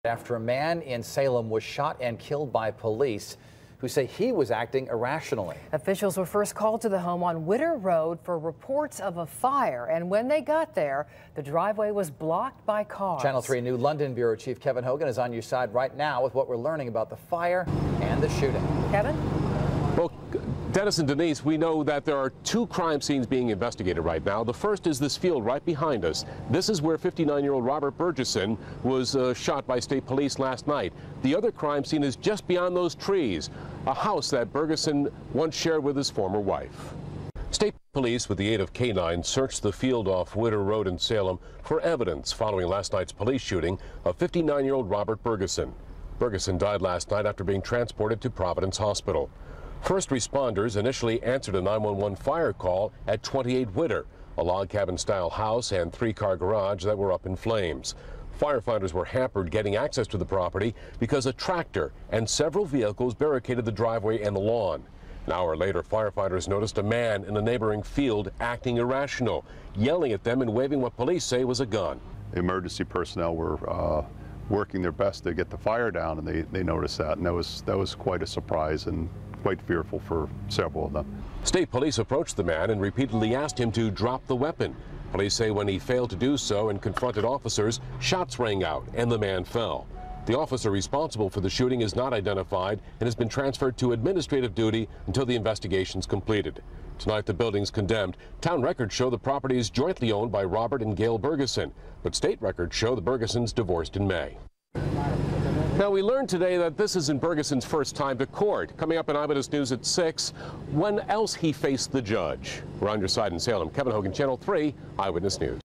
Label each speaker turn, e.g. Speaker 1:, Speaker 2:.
Speaker 1: After a man in Salem was shot and killed by police who say he was acting irrationally.
Speaker 2: Officials were first called to the home on Witter Road for reports of a fire, and when they got there, the driveway was blocked by cars.
Speaker 1: Channel 3 New London Bureau Chief Kevin Hogan is on your side right now with what we're learning about the fire and the shooting.
Speaker 2: Kevin?
Speaker 3: Well, Dennis and Denise, we know that there are two crime scenes being investigated right now. The first is this field right behind us. This is where 59-year-old Robert Bergeson was shot by state police last night. The other crime scene is just beyond those trees, a house that Bergeson once shared with his former wife. State police, with the aid of K-9, searched the field off Witter Road in Salem for evidence following last night's police shooting of 59-year-old Robert Bergeson. Bergeson died last night after being transported to Providence Hospital. First responders initially answered a 911 fire call at 28 Witter, a log cabin-style house and three-car garage that were up in flames. Firefighters were hampered getting access to the property because a tractor and several vehicles barricaded the driveway and the lawn. An hour later, firefighters noticed a man in a neighboring field acting irrational, yelling at them and waving what police say was a gun.
Speaker 4: Emergency personnel were working their best to get the fire down, and they noticed that, and that was quite a surprise and quite fearful for several of them.
Speaker 3: State police approached the man and repeatedly asked him to drop the weapon. Police say when he failed to do so and confronted officers, shots rang out and the man fell. The officer responsible for the shooting is not identified and has been transferred to administrative duty until the investigation is completed. Tonight, the building's condemned. Town records show the property is jointly owned by Robert and Gail Bergeson, but state records show the Bergesons divorced in May. Now, we learned today that this isn't Bergeson's first time to court. Coming up in Eyewitness News at 6, when else he faced the judge. We're on your side in Salem. Kevin Hogan, Channel 3 Eyewitness News.